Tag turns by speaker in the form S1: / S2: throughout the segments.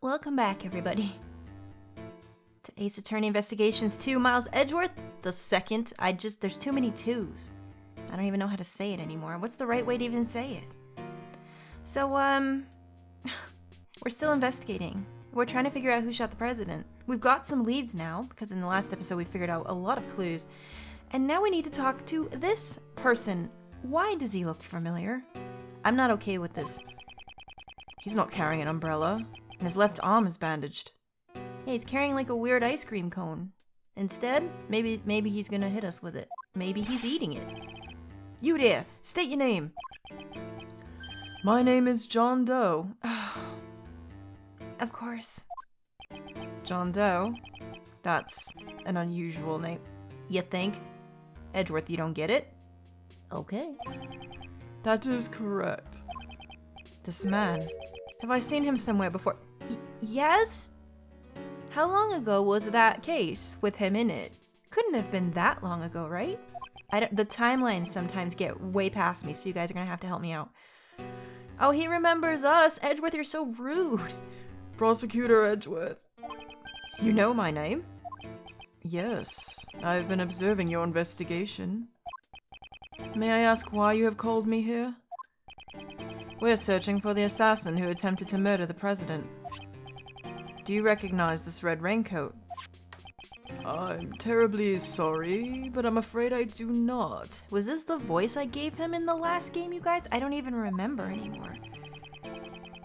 S1: Welcome back, everybody. To Ace Attorney Investigations 2, Miles Edgeworth, the second. There's too many twos. I don't even know how to say it anymore. What's the right way to even say it? So, we're still investigating. We're trying to figure out who shot the president. We've got some leads now, because in the last episode we figured out a lot of clues. And now we need to talk to this person. Why does he look familiar? I'm not okay with this. He's not carrying an umbrella, and his left arm is bandaged. Yeah, he's carrying like a weird ice cream cone. Instead, maybe he's gonna hit us with it. Maybe he's eating it. You there, state your name.
S2: My name is John Doe.
S1: Of course.
S2: John Doe? That's an unusual name.
S1: You think? Edgeworth, you don't get it? Okay.
S2: That is correct.
S1: This man. Have I seen him somewhere before? Yes? How long ago was that case with him in it? Couldn't have been that long ago, right? The timelines sometimes get way past me, so you guys are gonna have to help me out. Oh, he remembers us. Edgeworth, you're so rude.
S2: Prosecutor Edgeworth.
S1: You know my name?
S2: Yes, I've been observing your investigation. May I ask why you have called me here?
S1: We're searching for the assassin who attempted to murder the president. Do you recognize this red raincoat?
S2: I'm terribly sorry, but I'm afraid I do not.
S1: Was this the voice I gave him in the last game, you guys? I don't even remember anymore.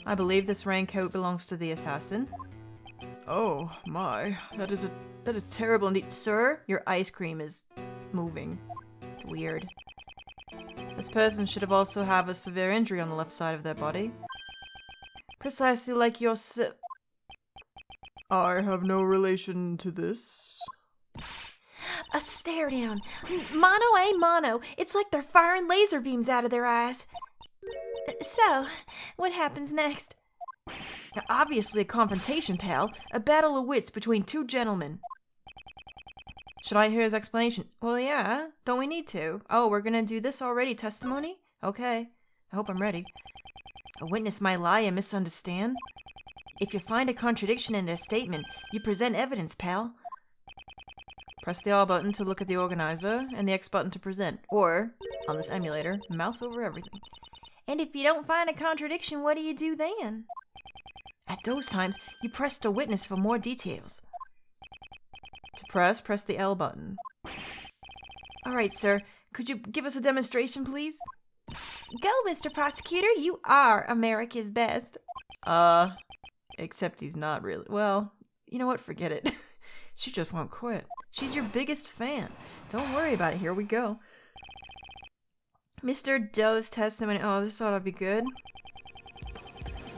S1: I believe this raincoat belongs to the assassin.
S2: Oh, my. That is terrible indeed.
S1: Sir, your ice cream is moving. It's weird. This person should have also have a severe injury on the left side of their body. Precisely like your
S2: I have no relation to this.
S1: A stare down. Mono a mono. It's like they're firing laser beams out of their eyes. So, what happens next? Obviously a confrontation, pal. A battle of wits between two gentlemen. Should I hear his explanation? Well, yeah. Don't we need to? Oh, we're gonna do this already? Testimony? Okay. I hope I'm ready. A witness might lie and misunderstand. If you find a contradiction in their statement, you present evidence, pal. Press the R button to look at the organizer, and the X button to present. Or, on this emulator, mouse over everything. And if you don't find a contradiction, what do you do then? At those times, you press the witness for more details. To press the L button. Alright, sir. Could you give us a demonstration, please? Go, Mr. Prosecutor. You are America's best.
S2: Except he's not really. Well, you know what? Forget it. She just won't quit. She's your biggest fan. Don't worry about it. Here we go.
S1: Mr. Doe's testimony. Oh, this ought to be good.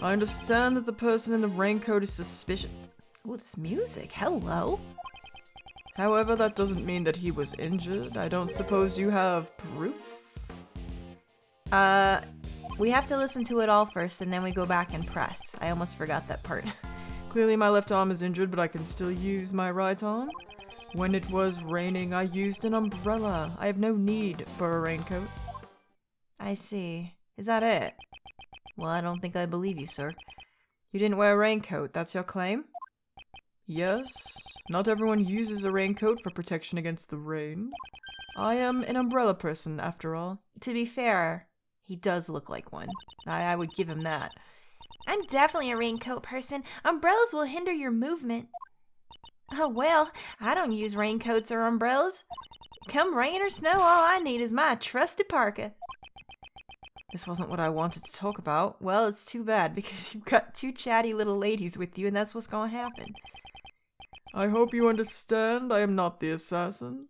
S2: I understand that the person in the raincoat is suspicious.
S1: Ooh, this music. Hello.
S2: However, that doesn't mean that he was injured. I don't suppose you have proof?
S1: We have to listen to it all first, and then we go back and press. I almost forgot that part.
S2: Clearly my left arm is injured, but I can still use my right arm. When it was raining, I used an umbrella. I have no need for a raincoat.
S1: I see. Is that it? Well, I don't think I believe you, sir.
S2: You didn't wear a raincoat, that's your claim? Yes. Not everyone uses a raincoat for protection against the rain. I am an umbrella person, after all.
S1: To be fair, he does look like one. I would give him that. I'm definitely a raincoat person. Umbrellas will hinder your movement. Oh, well, I don't use raincoats or umbrellas. Come rain or snow, all I need is my trusty parka.
S2: This wasn't what I wanted to talk about.
S1: Well, it's too bad, because you've got two chatty little ladies with you, and that's what's gonna happen.
S2: I hope you understand I am not the assassin.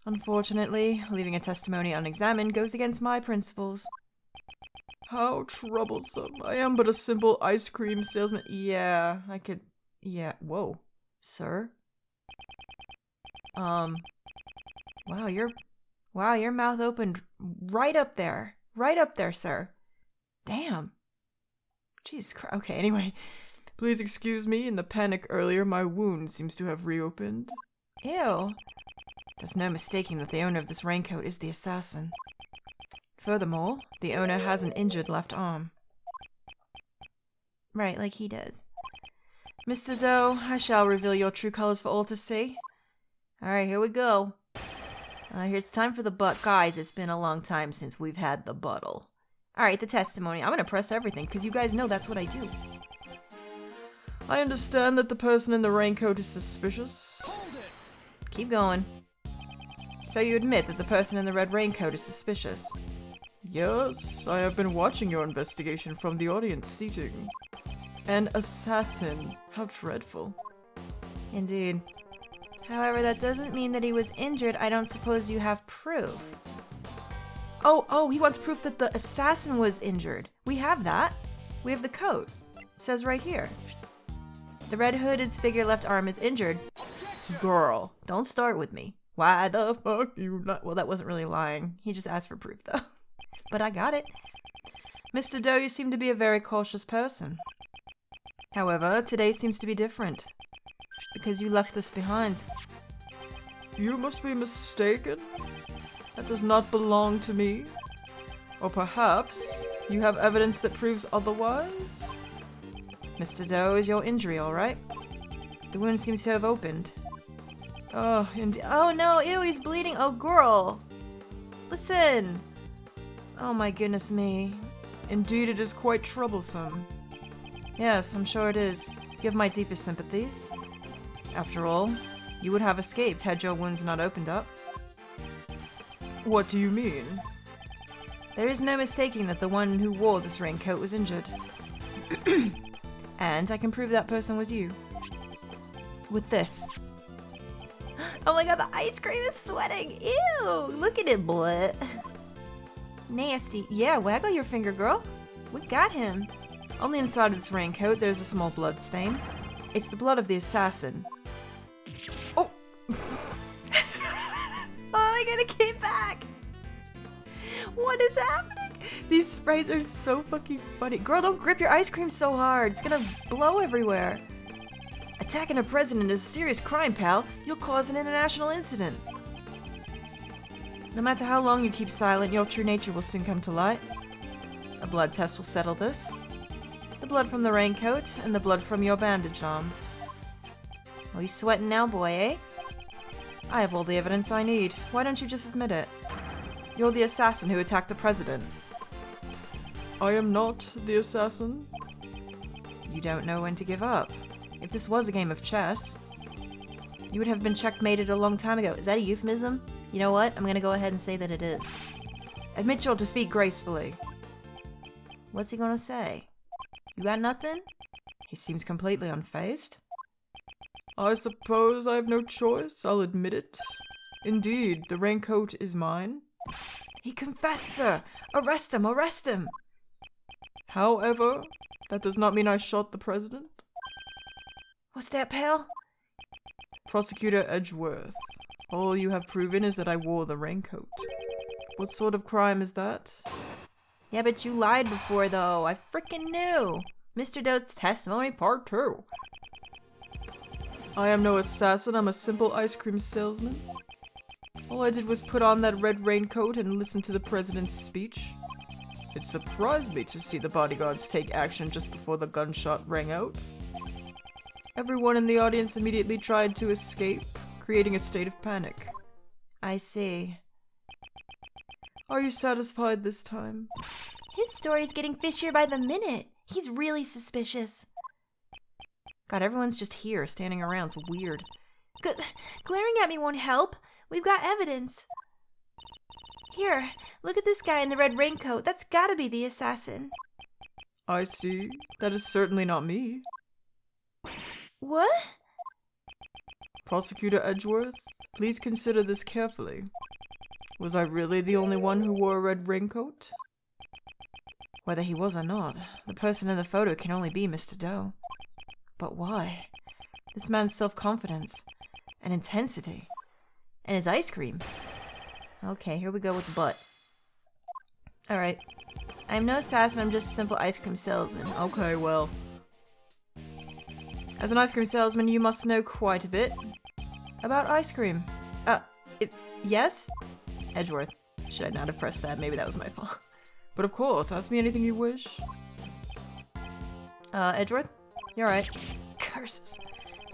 S1: Unfortunately, leaving a testimony unexamined goes against my principles.
S2: How troublesome. I am but a simple ice cream salesman.
S1: Yeah, whoa. Sir? Wow, your mouth opened right up there. Right up there, sir. Damn. Jesus Christ. Okay, anyway.
S2: Please excuse me. In the panic earlier, my wound seems to have reopened.
S1: Ew. There's no mistaking that the owner of this raincoat is the assassin. Furthermore, the owner has an injured left arm. Right, like he does.
S2: Mr. Doe, I shall reveal your true colors for all to see. Alright, here we go. It's time for the butt. Guys, it's been a long time since we've had the buttle.
S1: Alright, the testimony. I'm gonna press everything, because you guys know that's what I do.
S2: I understand that the person in the raincoat is suspicious.
S1: Keep going.
S2: So you admit that the person in the red raincoat is suspicious? Yes, I have been watching your investigation from the audience seating. An assassin. How dreadful.
S1: Indeed. However, that doesn't mean that he was injured. I don't suppose you have proof. Oh, he wants proof that the assassin was injured. We have that. We have the coat. It says right here. The red hooded's figure left arm is injured. Girl, don't start with me. Why the fuck you not? Well, that wasn't really lying. He just asked for proof, though. But I got it.
S2: Mr. Doe, you seem to be a very cautious person. However, today seems to be different. Because you left this behind. You must be mistaken. That does not belong to me. Or perhaps you have evidence that proves otherwise? Mr. Doe, is your injury alright? The wound seems to have opened.
S1: Oh, oh no, ew, he's bleeding. Oh, girl. Listen. Oh my goodness me.
S2: Indeed, it is quite troublesome. Yes, I'm sure it is. You have my deepest sympathies. After all, you would have escaped had your wounds not opened up. What do you mean?
S1: There is no mistaking that the one who wore this raincoat was injured.
S2: And I can prove that person was you. With this.
S1: Oh my god, the ice cream is sweating! Ew! Look at it, blood. Nasty. Yeah, waggle your finger, girl. We got him.
S2: On the inside of this raincoat, there's a small blood stain. It's the blood of the assassin.
S1: Oh! Oh, I gotta get back! What is happening?
S2: These sprays are so fucking funny. Girl, don't grip your ice cream so hard. It's gonna blow everywhere. Attacking a president is a serious crime, pal. You'll cause an international incident. No matter how long you keep silent, your true nature will soon come to light. A blood test will settle this. The blood from the raincoat and the blood from your bandaged arm.
S1: Are you sweating now, boy, eh?
S2: I have all the evidence I need. Why don't you just admit it? You're the assassin who attacked the president. I am not the assassin. You don't know when to give up. If this was a game of chess, you would have been checkmated a long time ago.
S1: Is that a euphemism? You know what? I'm gonna go ahead and say that it is.
S2: Admit your defeat gracefully.
S1: What's he gonna say? You got nothing?
S2: He seems completely unfazed. I suppose I have no choice. I'll admit it. Indeed, the raincoat is mine.
S1: He confessed, sir! Arrest him! Arrest him!
S2: However, that does not mean I shot the president.
S1: What's that, pal?
S2: Prosecutor Edgeworth, all you have proven is that I wore the raincoat. What sort of crime is that?
S1: Yeah, but you lied before, though. I frickin' knew. Mr. Dote's testimony part 2.
S2: I am no assassin, I'm a simple ice cream salesman. All I did was put on that red raincoat and listen to the president's speech. It surprised me to see the bodyguards take action just before the gunshot rang out. Everyone in the audience immediately tried to escape, creating a state of panic.
S1: I see.
S2: Are you satisfied this time?
S1: His story's getting fishier by the minute. He's really suspicious.
S2: God, everyone's just here, standing around. It's weird.
S1: Glaring at me won't help. We've got evidence. Here, look at this guy in the red raincoat. That's gotta be the assassin.
S2: I see. That is certainly not me.
S1: What?
S2: Prosecutor Edgeworth, please consider this carefully. Was I really the only one who wore a red raincoat? Whether he was or not, the person in the photo can only be Mr. Doe. But why? This man's self-confidence and intensity.
S1: And his ice cream. Okay, here we go with the butt. Alright. I'm no assassin, I'm just a simple ice cream salesman.
S2: Okay, well. As an ice cream salesman, you must know quite a bit about ice cream.
S1: Yes?
S2: Edgeworth. Should I not have pressed that? Maybe that was my fault. But of course, ask me anything you wish. Edgeworth? You're right.
S1: Curses.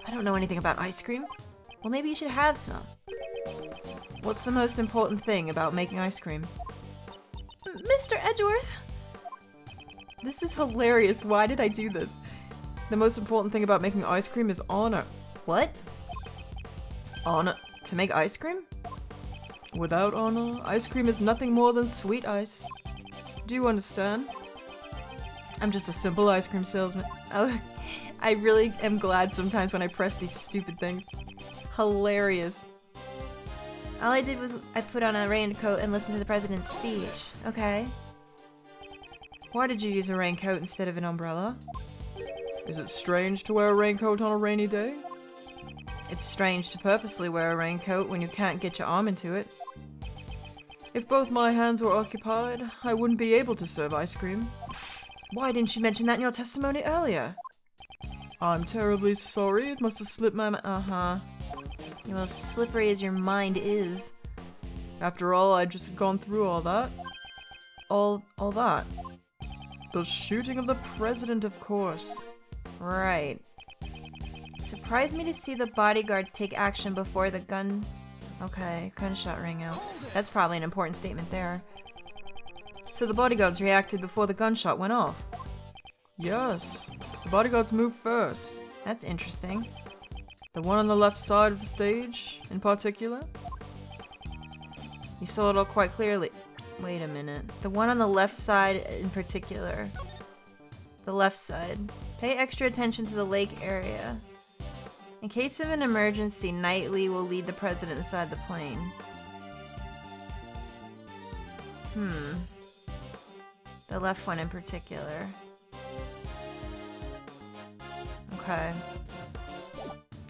S1: I don't know anything about ice cream. Well, maybe you should have some.
S2: What's the most important thing about making ice cream?
S1: Mr. Edgeworth!
S2: This is hilarious. Why did I do this? The most important thing about making ice cream is honor.
S1: What?
S2: Honor to make ice cream? Without honor, ice cream is nothing more than sweet ice. Do you understand? I'm just a simple ice cream salesman. Oh, I really am glad sometimes when I press these stupid things. Hilarious.
S1: All I did was I put on a raincoat and listened to the president's speech. Okay.
S2: Why did you use a raincoat instead of an umbrella? Is it strange to wear a raincoat on a rainy day? It's strange to purposely wear a raincoat when you can't get your arm into it. If both my hands were occupied, I wouldn't be able to serve ice cream. Why didn't you mention that in your testimony earlier? I'm terribly sorry. It must have slipped my
S1: Well, slippery as your mind is.
S2: After all, I'd just gone through all that. All that? The shooting of the president, of course.
S1: Right. Surprised me to see the bodyguards take action before the gunshot rang out. That's probably an important statement there.
S2: So the bodyguards reacted before the gunshot went off? Yes. The bodyguards moved first.
S1: That's interesting.
S2: The one on the left side of the stage, in particular?
S1: You saw it all quite clearly. Wait a minute. The one on the left side in particular. The left side. Pay extra attention to the lake area. In case of an emergency, Knightley will lead the president inside the plane. The left one in particular. Okay.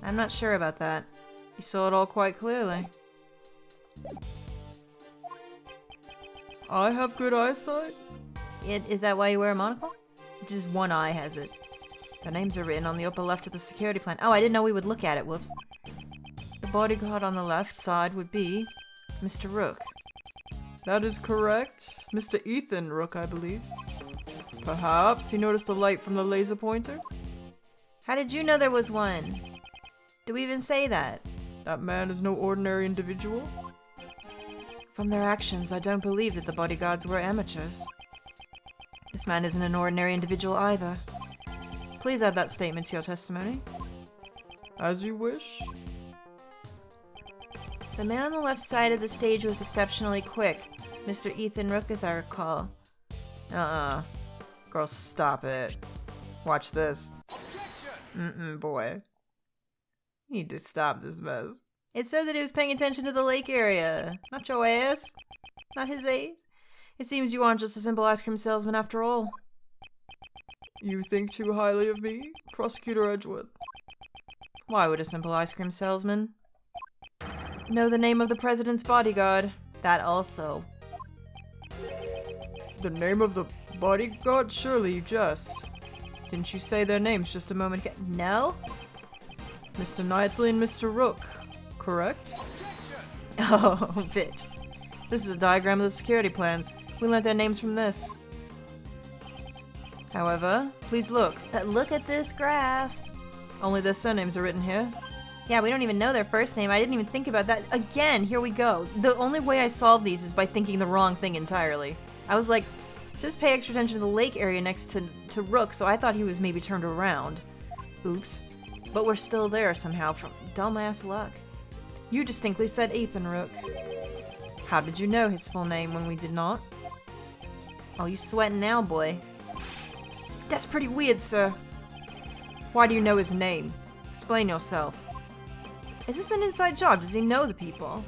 S1: I'm not sure about that.
S2: You saw it all quite clearly. I have good eyesight?
S1: Is that why you wear a monocle? Just one eye has it.
S2: The names are written on the upper left of the security plan. Oh, I didn't know we would look at it. Whoops. The bodyguard on the left side would be Mr. Rook. That is correct. Mr. Ethan Rook, I believe. Perhaps you noticed the light from the laser pointer?
S1: How did you know there was one? Do we even say that?
S2: That man is no ordinary individual. From their actions, I don't believe that the bodyguards were amateurs. This man isn't an ordinary individual either. Please add that statement to your testimony. As you wish.
S1: The man on the left side of the stage was exceptionally quick. Mr. Ethan Rook, as I recall.
S2: Girl, stop it. Watch this. Boy. You need to stop this mess.
S1: It said that he was paying attention to the lake area. Not your ass. Not his ass.
S2: It seems you aren't just a simple ice cream salesman after all. You think too highly of me, Prosecutor Edgeworth? Why would a simple ice cream salesman know the name of the president's bodyguard?
S1: That also.
S2: The name of the bodyguard? Surely you jest. Didn't you say their names just a moment ago?
S1: No?
S2: Mr. Knightley and Mr. Rook, correct?
S1: Oh, bitch.
S2: This is a diagram of the security plans. We learned their names from this. However, please look.
S1: Look at this graph.
S2: Only their surnames are written here.
S1: Yeah, we don't even know their first name. I didn't even think about that. Again, here we go. The only way I solve these is by thinking the wrong thing entirely. I was like, it says pay extra attention to the lake area next to Rook, so I thought he was maybe turned around. Oops. But we're still there somehow from dumbass luck.
S2: You distinctly said Ethan Rook. How did you know his full name when we did not?
S1: Oh, you sweating now, boy.
S2: That's pretty weird, sir. Why do you know his name? Explain yourself.
S1: Is this an inside job? Does he know the people?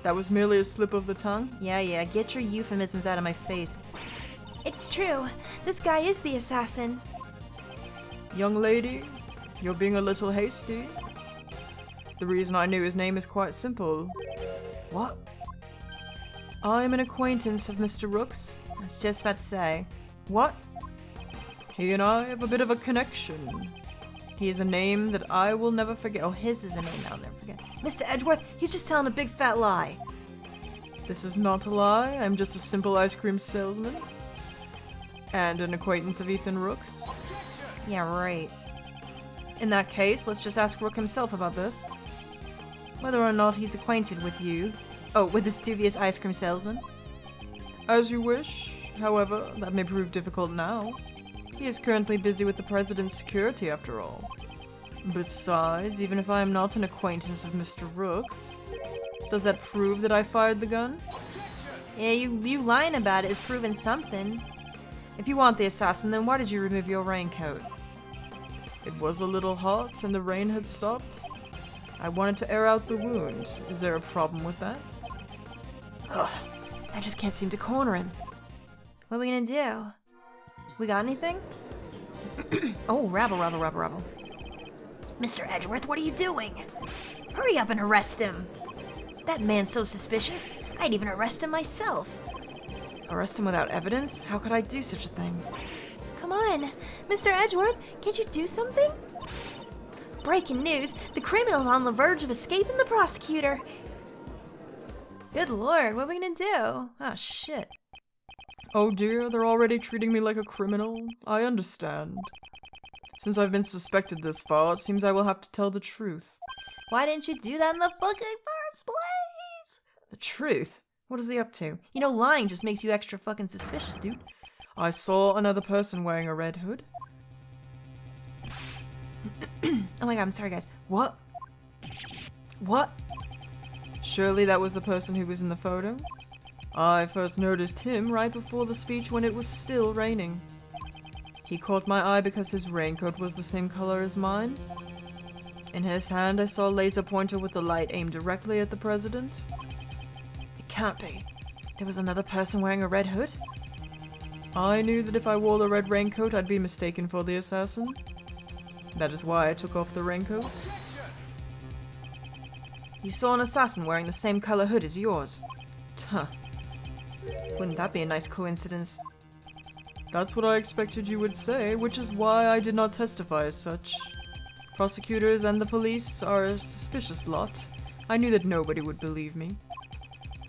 S2: That was merely a slip of the tongue?
S1: Yeah, get your euphemisms out of my face. It's true. This guy is the assassin.
S2: Young lady, you're being a little hasty. The reason I knew his name is quite simple.
S1: What?
S2: I am an acquaintance of Mr. Rook's.
S1: I was just about to say.
S2: What? He and I have a bit of a connection. He is a name that I will never forget.
S1: Oh, his is a name I'll never forget. Mr. Edgeworth, he's just telling a big fat lie.
S2: This is not a lie. I'm just a simple ice cream salesman. And an acquaintance of Ethan Rook's. Yeah, right. In that case, let's just ask Rook himself about this. Whether or not he's acquainted with you. Oh, with this dubious ice cream salesman. As you wish. However, that may prove difficult now. He is currently busy with the president's security, after all. Besides, even if I am not an acquaintance of Mr. Rook's, does that prove that I fired the gun?
S1: Yeah, you lying about it is proving something.
S2: If you want the assassin, then why did you remove your raincoat? It was a little hot and the rain had stopped. I wanted to air out the wound. Is there a problem with that?
S1: Ugh, I just can't seem to corner him. What are we gonna do? We got anything? Oh, rabble. Mr. Edgeworth, what are you doing? Hurry up and arrest him. That man's so suspicious, I'd even arrest him myself.
S2: Arrest him without evidence? How could I do such a thing?
S1: Come on, Mr. Edgeworth, can't you do something? Breaking news, the criminal's on the verge of escaping the prosecutor. Good lord, what are we gonna do? Oh, shit.
S2: Oh dear, they're already treating me like a criminal. I understand. Since I've been suspected this far, it seems I will have to tell the truth.
S1: Why didn't you do that in the fucking first place?
S2: The truth? What is he up to?
S1: You know, lying just makes you extra fucking suspicious, dude.
S2: I saw another person wearing a red hood.
S1: Oh my god, I'm sorry, guys. What? What?
S2: Surely that was the person who was in the photo? I first noticed him right before the speech when it was still raining. He caught my eye because his raincoat was the same color as mine. In his hand I saw a laser pointer with the light aimed directly at the president. It can't be. There was another person wearing a red hood? I knew that if I wore the red raincoat I'd be mistaken for the assassin. That is why I took off the raincoat. You saw an assassin wearing the same color hood as yours. Huh. Wouldn't that be a nice coincidence? That's what I expected you would say, which is why I did not testify as such. Prosecutors and the police are a suspicious lot. I knew that nobody would believe me.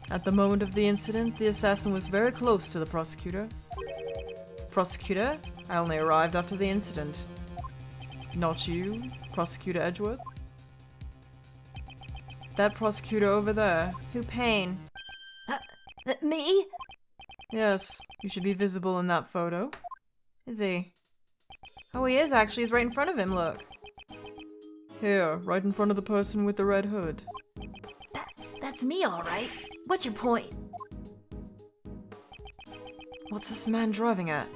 S2: At the moment of the incident, the assassin was very close to the prosecutor. Prosecutor? I only arrived after the incident. Not you, Prosecutor Edgeworth? That prosecutor over there.
S1: Who, Payne? Me?
S2: Yes, you should be visible in that photo. Is he? Oh, he is actually. He's right in front of him, look. Here, right in front of the person with the red hood.
S1: That's me, all right. What's your point?
S2: What's this man driving at?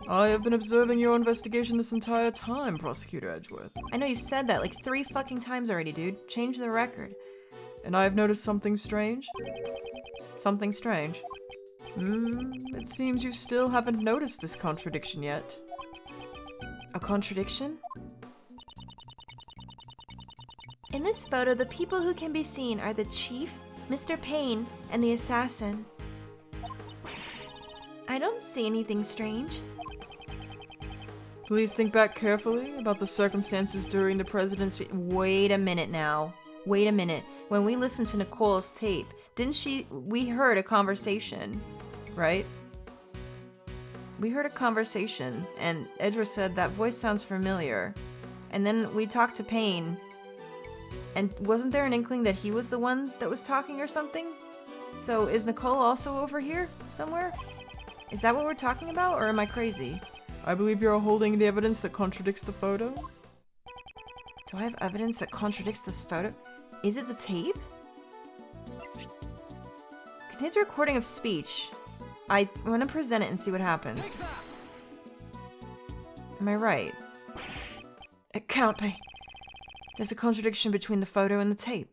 S2: I have been observing your investigation this entire time, Prosecutor Edgeworth.
S1: I know you've said that like 3 fucking times already, dude. Change the record.
S2: And I have noticed something strange? Something strange? It seems you still haven't noticed this contradiction yet. A contradiction?
S1: In this photo, the people who can be seen are the chief, Mr. Payne, and the assassin. I don't see anything strange.
S2: Please think back carefully about the circumstances during the president's speech.
S1: Wait a minute now. Wait a minute. When we listened to Nicole's tape, we heard a conversation, right? We heard a conversation, and Edgeworth said that voice sounds familiar. And then we talked to Payne, and wasn't there an inkling that he was the one that was talking or something? So is Nicole also over here somewhere? Is that what we're talking about, or am I crazy?
S2: I believe you're holding the evidence that contradicts the photo.
S1: Do I have evidence that contradicts this photo? Is it the tape? Contains a recording of speech. I want to present it and see what happens. Am I right?
S2: It can't be. There's a contradiction between the photo and the tape.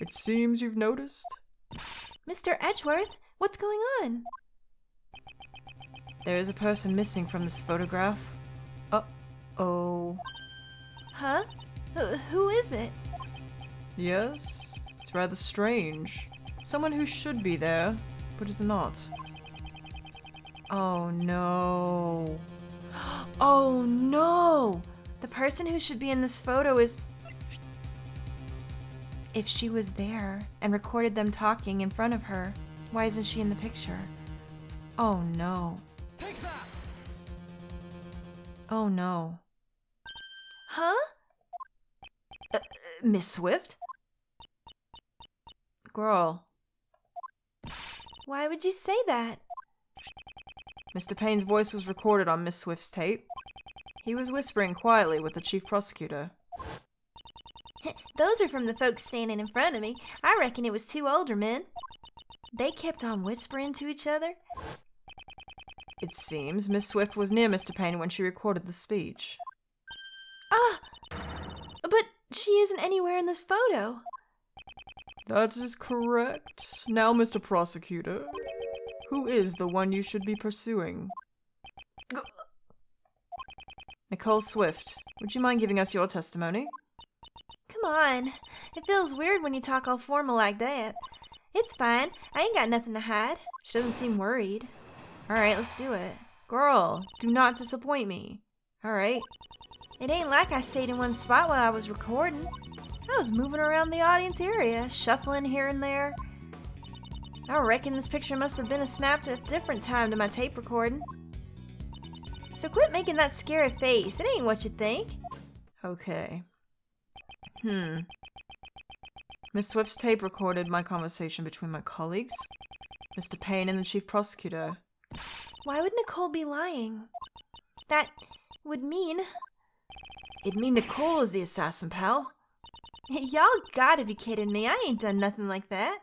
S2: It seems you've noticed.
S1: Mr. Edgeworth, what's going on?
S2: There is a person missing from this photograph. Uh-oh.
S1: Huh? Who is it?
S2: Yes, it's rather strange. Someone who should be there, but is not.
S1: Oh no. Oh no! The person who should be in this photo is... If she was there and recorded them talking in front of her, why isn't she in the picture? Oh no.
S2: Oh no.
S1: Huh?
S2: Miss Swift? Girl.
S1: Why would you say that?
S2: Mr. Payne's voice was recorded on Miss Swift's tape. He was whispering quietly with the chief prosecutor.
S1: Those are from the folks standing in front of me. I reckon it was two older men. They kept on whispering to each other.
S2: It seems Miss Swift was near Mr. Payne when she recorded the speech.
S1: Ah! But she isn't anywhere in this photo.
S2: That is correct. Now, Mr. Prosecutor, who is the one you should be pursuing? Nicole Swift, would you mind giving us your testimony?
S1: Come on. It feels weird when you talk all formal like that. It's fine. I ain't got nothing to hide.
S2: She doesn't seem worried. Alright, let's do it. Girl, do not disappoint me. Alright.
S1: It ain't like I stayed in one spot while I was recording. I was moving around the audience area, shuffling here and there. I reckon this picture must have been snapped at a different time to my tape recording. So quit making that scary face. It ain't what you think.
S2: Okay. Miss Swift's tape recorded my conversation between my colleagues, Mr. Payne and the chief prosecutor.
S1: Why would Nicole be lying? That would mean...
S2: It'd mean Nicole is the assassin, pal.
S1: Y'all gotta be kidding me. I ain't done nothing like that.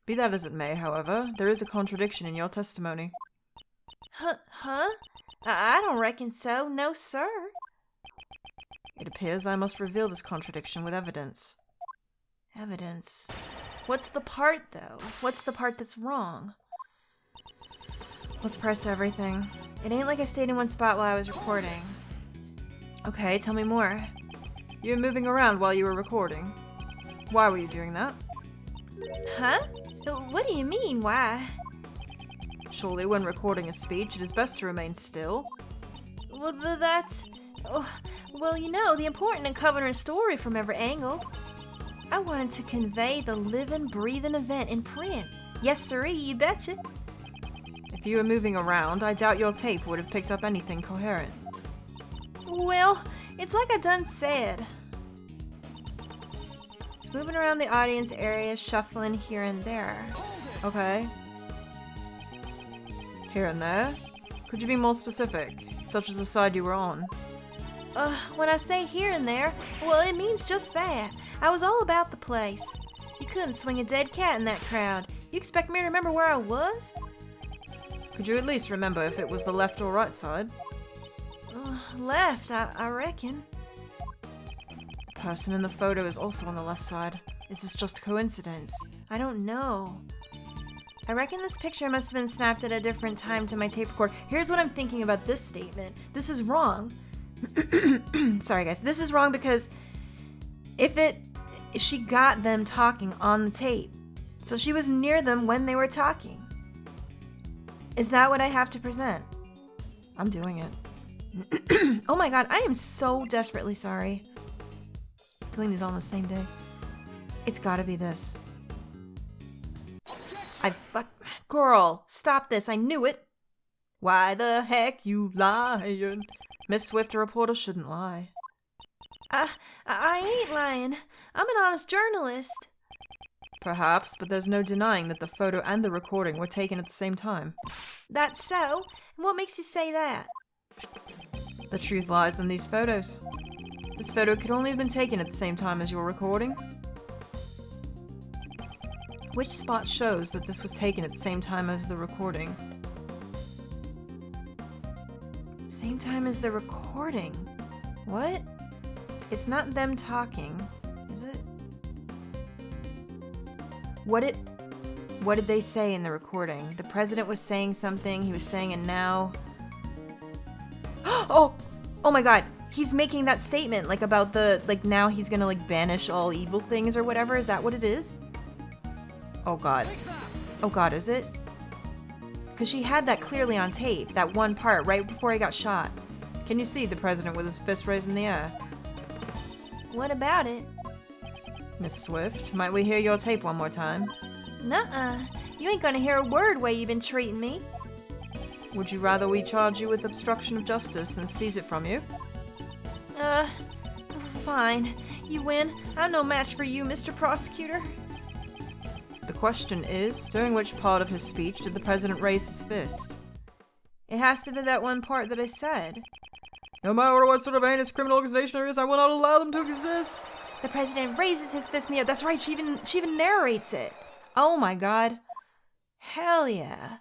S2: Be that as it may, however, there is a contradiction in your testimony.
S1: Huh? I don't reckon so. No, sir.
S2: It appears I must reveal this contradiction with evidence.
S1: Evidence? What's the part, though? What's the part that's wrong?
S2: Let's press everything. It ain't like I stayed in one spot while I was recording. Okay, tell me more. You were moving around while you were recording. Why were you doing that?
S1: Huh? What do you mean, why?
S2: Surely when recording a speech, it is best to remain still.
S1: Well, that's... Oh, well, you know, the important and covering a story from every angle. I wanted to convey the living, breathing event in print. Yes, sirree, you betcha.
S2: If you were moving around, I doubt your tape would have picked up anything coherent.
S1: Well, it's like I done said. It's moving around the audience area, shuffling here and there.
S2: Okay. Here and there? Could you be more specific, such as the side you were on?
S1: When I say here and there, well, it means just that. I was all about the place. You couldn't swing a dead cat in that crowd. You expect me to remember where I was?
S2: Could you at least remember if it was the left or right side?
S1: Left, I reckon.
S2: The person in the photo is also on the left side. Is this just a coincidence?
S1: I don't know. I reckon this picture must have been snapped at a different time to my tape recorder. Here's what I'm thinking about this statement. This is wrong. Sorry, guys. This is wrong because she got them talking on the tape. So she was near them when they were talking. Is that what I have to present?
S2: I'm doing it.
S1: Oh my god, I am so desperately sorry.
S2: Doing these all on the same day. It's gotta be this.
S1: Girl, stop this. I knew it.
S2: Why the heck you lying? Miss Swift, a reporter shouldn't lie.
S1: I ain't lying. I'm an honest journalist.
S2: Perhaps, but there's no denying that the photo and the recording were taken at the same time.
S1: That's so? And what makes you say that?
S2: The truth lies in these photos. This photo could only have been taken at the same time as your recording. Which spot shows that this was taken at the same time as the recording?
S1: Same time as the recording? What? It's not them talking, is it?
S2: What did they say in the recording? The president was saying something, he was saying it now.
S1: Oh my god, he's making that statement, like about now he's gonna banish all evil things or whatever, is that what it is?
S2: Oh god, is it?
S1: Because she had that clearly on tape, that one part right before he got shot.
S2: Can you see the president with his fist raised in the air?
S1: What about it?
S2: Miss Swift, might we hear your tape one more time?
S1: Nuh-uh. You ain't gonna hear a word way you've been treating me.
S2: Would you rather we charge you with obstruction of justice and seize it from you?
S1: Fine. You win. I'm no match for you, Mr. Prosecutor.
S2: The question is, during which part of his speech did the president raise his fist?
S1: It has to be that one part that I said.
S2: No matter what sort of heinous criminal organization there is, I will not allow them to exist.
S1: The president raises his fist in the air. That's right, she even narrates it.
S2: Oh my god.
S1: Hell yeah.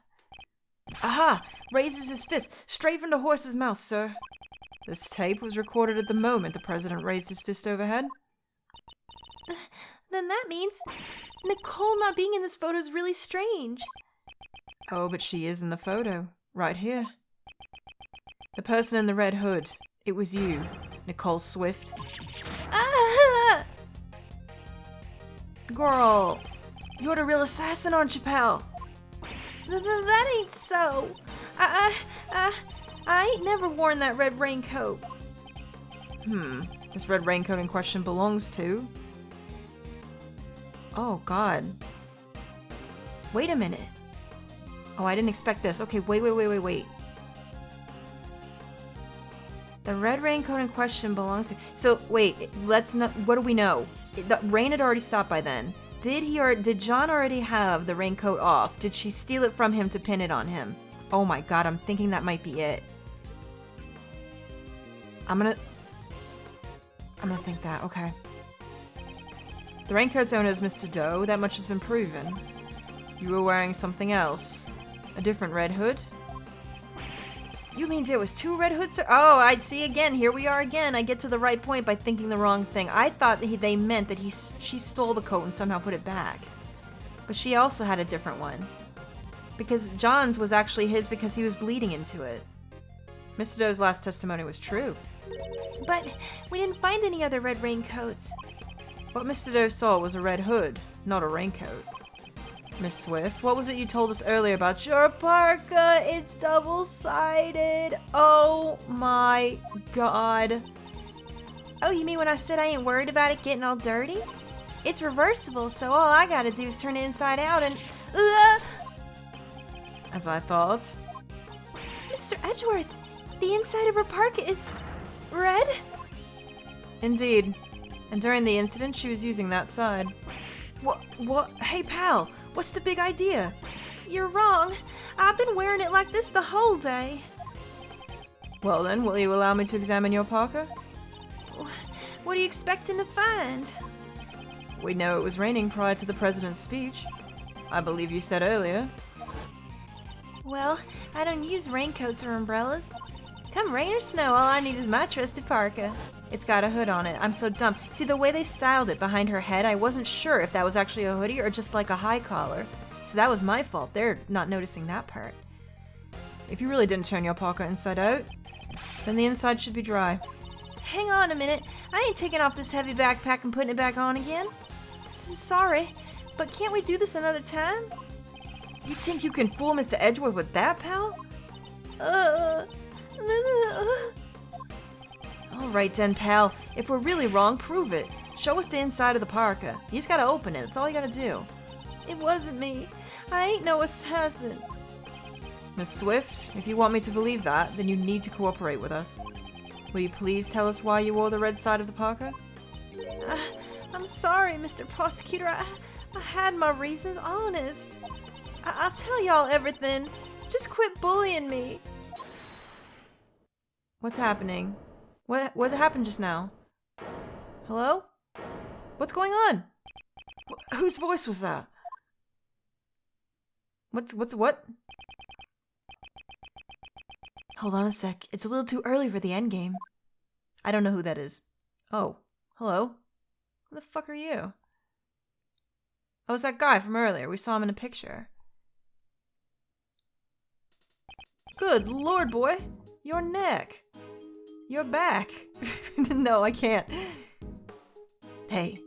S2: Aha! Raises his fist straight from the horse's mouth, sir. This tape was recorded at the moment the president raised his fist overhead.
S1: Then that means Nicole not being in this photo is really strange.
S2: Oh, but she is in the photo. Right here. The person in the red hood. It was you, Nicole Swift.
S1: Ah!
S2: Girl, you're the real assassin, aren't you, pal?
S1: That ain't so. I ain't never worn that red raincoat.
S2: This red raincoat in question belongs to... Oh, God. Wait a minute. Oh, I didn't expect this. Okay, wait. The red raincoat in question belongs to... So, wait, let's not... What do we know? The rain had already stopped by then. Did John already have the raincoat off? Did she steal it from him to pin it on him? Oh my god, I'm thinking that might be it. I'm gonna think that, okay. The raincoat's owner is Mr. Doe, that much has been proven. You were wearing something else. A different red hood? You mean there was two red hoods? Oh, I'd see again. Here we are again. I get to the right point by thinking the wrong thing. I thought that they meant that she stole the coat and somehow put it back. But she also had a different one. Because John's was actually his because he was bleeding into it. Mr. Doe's last testimony was true.
S1: But we didn't find any other red raincoats.
S2: What Mr. Doe saw was a red hood, not a raincoat. Miss Swift, what was it you told us earlier about your parka? It's double-sided. Oh my god.
S1: Oh, you mean when I said I ain't worried about it getting all dirty? It's reversible, so all I gotta do is turn it inside out and...
S2: As I thought.
S1: Mr. Edgeworth, the inside of her parka is... red?
S2: Indeed. And during the incident, she was using that side. What? Hey, pal! What's the big idea?
S1: You're wrong. I've been wearing it like this the whole day.
S2: Well then, will you allow me to examine your parka?
S1: What are you expecting to find?
S2: We know it was raining prior to the president's speech. I believe you said earlier.
S1: Well, I don't use raincoats or umbrellas. Come rain or snow, all I need is my trusty parka.
S2: It's got a hood on it. I'm so dumb. See, the way they styled it behind her head, I wasn't sure if that was actually a hoodie or just like a high collar. So that was my fault. They're not noticing that part. If you really didn't turn your parka inside out, then the inside should be dry.
S1: Hang on a minute. I ain't taking off this heavy backpack and putting it back on again. Sorry, but can't we do this another time?
S2: You think you can fool Mr. Edgeworth with that, pal? Alright then, pal. If we're really wrong, prove it. Show us the inside of the parka. You just gotta open it. That's all you gotta do.
S1: It wasn't me. I ain't no assassin.
S2: Miss Swift, if you want me to believe that, then you need to cooperate with us. Will you please tell us why you wore the red side of the parka?
S1: I'm sorry, Mr. Prosecutor. I had my reasons, honest. I'll tell y'all everything. Just quit bullying me.
S2: What's happening? What happened just now? Hello? What's going on? Whose voice was that? What? Hold on a sec. It's a little too early for the end game. I don't know who that is. Oh, hello? Who the fuck are you? Oh, it's that guy from earlier. We saw him in a picture. Good lord, boy. Your neck. Your back. No, I can't. Hey,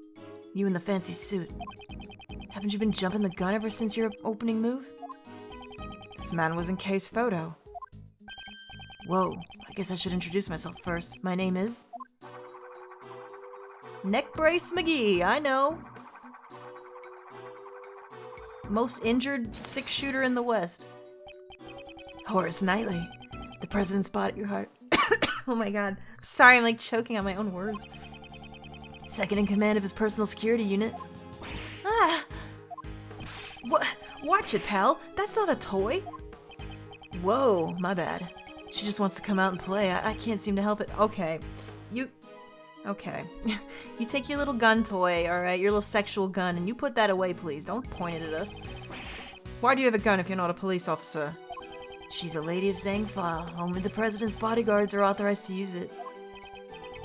S2: you in the fancy suit. Haven't you been jumping the gun ever since your opening move? This man was in Kay's photo. Whoa, I guess I should introduce myself first. My name is... Neck Brace McGee, I know. Most injured six-shooter in the West.
S1: Horace Knightley, the president's bodyguard. Oh my god. Sorry, I'm like choking on my own words. Second in command of his personal security unit. Ah! What? Watch it, pal. That's not a toy. Whoa, my bad. She just wants to come out and play. I can't seem to help it. Okay. Okay. You take your little gun toy, alright? Your little sexual gun, and you put that away, please. Don't point it at us.
S2: Why do you have a gun if you're not a police officer?
S1: She's a lady of Zangfa. Only the president's bodyguards are authorized to use it.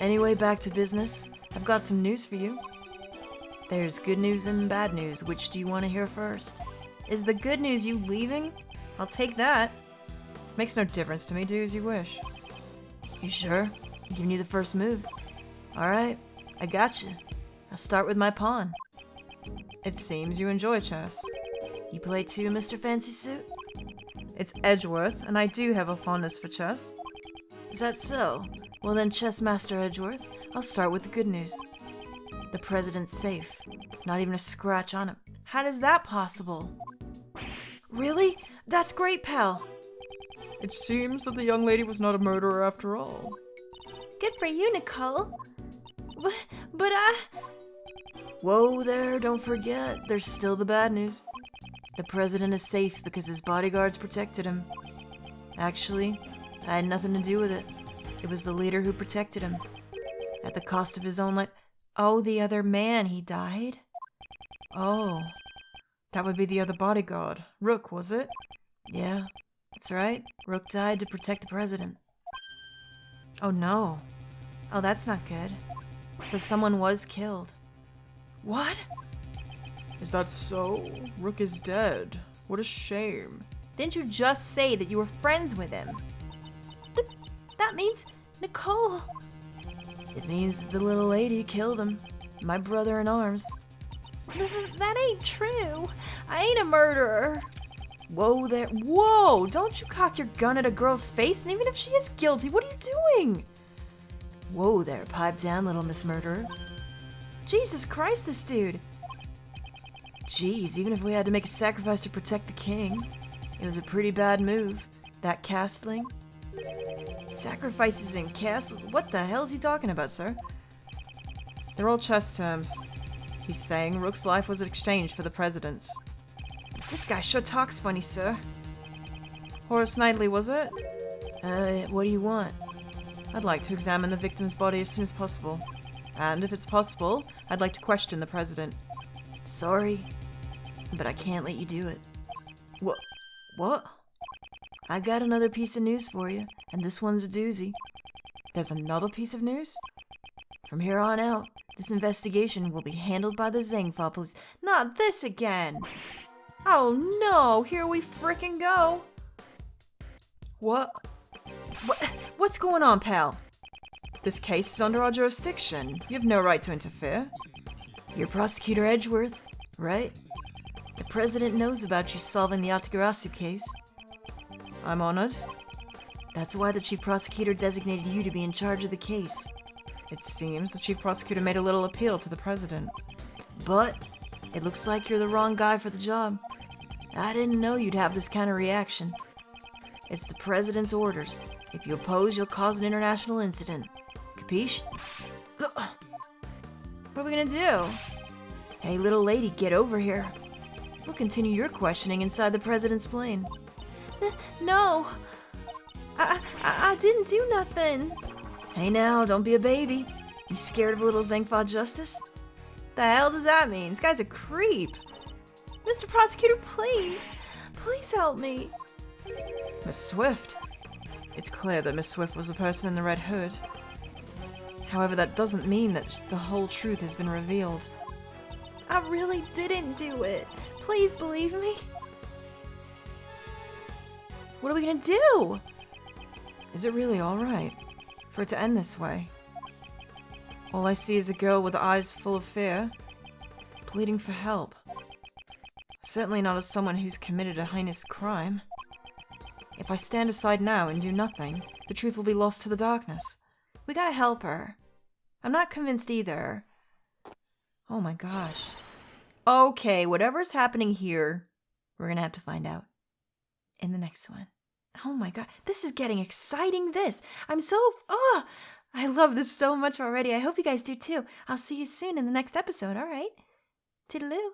S1: Anyway, back to business. I've got some news for you. There's good news and bad news. Which do you want to hear first?
S2: Is the good news you leaving? I'll take that. Makes no difference to me. Do as you wish.
S1: You sure? I'm giving you the first move. Alright, I got you. I'll start with my pawn.
S2: It seems you enjoy chess.
S1: You play too, Mr. Fancy Suit?
S2: It's Edgeworth, and I do have a fondness for chess.
S1: Is that so? Well then, Chess Master Edgeworth, I'll start with the good news. The president's safe. Not even a scratch on him.
S2: How is that possible?
S1: Really? That's great, pal.
S2: It seems that the young lady was not a murderer after all.
S1: Good for you, Nicole. But Whoa there, don't forget, there's still the bad news. The president is safe because his bodyguards protected him. Actually, I had nothing to do with it. It was the leader who protected him. At the cost of his own life.
S2: Oh, the other man, he died? Oh, that would be the other bodyguard. Rook, was it?
S1: Yeah, that's right. Rook died to protect the president.
S2: Oh no. Oh, that's not good. So someone was killed.
S1: What?
S2: Is that so? Rook is dead. What a shame.
S1: Didn't you just say that you were friends with him? That means Nicole. It means the little lady killed him. My brother in arms. That ain't true. I ain't a murderer.
S2: Whoa there. Whoa! Don't you cock your gun at a girl's face, and even if she is guilty, what are you doing?
S1: Whoa there, pipe down, little Miss Murderer.
S2: Jesus Christ, this dude.
S1: Jeez, even if we had to make a sacrifice to protect the king, it was a pretty bad move. That castling.
S2: Sacrifices in castles? What the hell is he talking about, sir? They're all chess terms. He's saying Rook's life was exchanged for the president's. This guy sure talks funny, sir. Horace Knightley, was it?
S1: What do you want?
S2: I'd like to examine the victim's body as soon as possible. And if it's possible, I'd like to question the president.
S1: Sorry, but I can't let you do it. What? I got another piece of news for you, and this one's a doozy.
S2: There's another piece of news?
S1: From here on out, this investigation will be handled by the Zangfa police.
S2: Not this again! Oh no, here we frickin' go! What's going on, pal? This case is under our jurisdiction. You have no right to interfere.
S1: You're Prosecutor Edgeworth, right? The president knows about you solving the Atagarasu case.
S2: I'm honored.
S1: That's why the chief prosecutor designated you to be in charge of the case.
S2: It seems the chief prosecutor made a little appeal to the president.
S1: But it looks like you're the wrong guy for the job. I didn't know you'd have this kind of reaction. It's the president's orders. If you oppose, you'll cause an international incident. Capiche?
S2: What are we gonna do?
S1: Hey, little lady, get over here. We'll continue your questioning inside the president's plane.
S2: No. I didn't do nothing.
S1: Hey now, don't be a baby. You scared of a little Zangfa justice?
S2: The hell does that mean? This guy's a creep.
S1: Mr. Prosecutor, please. Please help me.
S2: Miss Swift. It's clear that Miss Swift was the person in the red hood. However, that doesn't mean that the whole truth has been revealed.
S1: I really didn't do it. Please believe me.
S2: What are we gonna do? Is it really alright for it to end this way? All I see is a girl with eyes full of fear, pleading for help. Certainly not as someone who's committed a heinous crime. If I stand aside now and do nothing, the truth will be lost to the darkness. We gotta help her. I'm not convinced either. Oh my gosh. Okay, whatever's happening here, we're gonna have to find out in the next one.
S1: Oh my god, this is getting exciting, this. I love this so much already. I hope you guys do too. I'll see you soon in the next episode, all right? Toodaloo.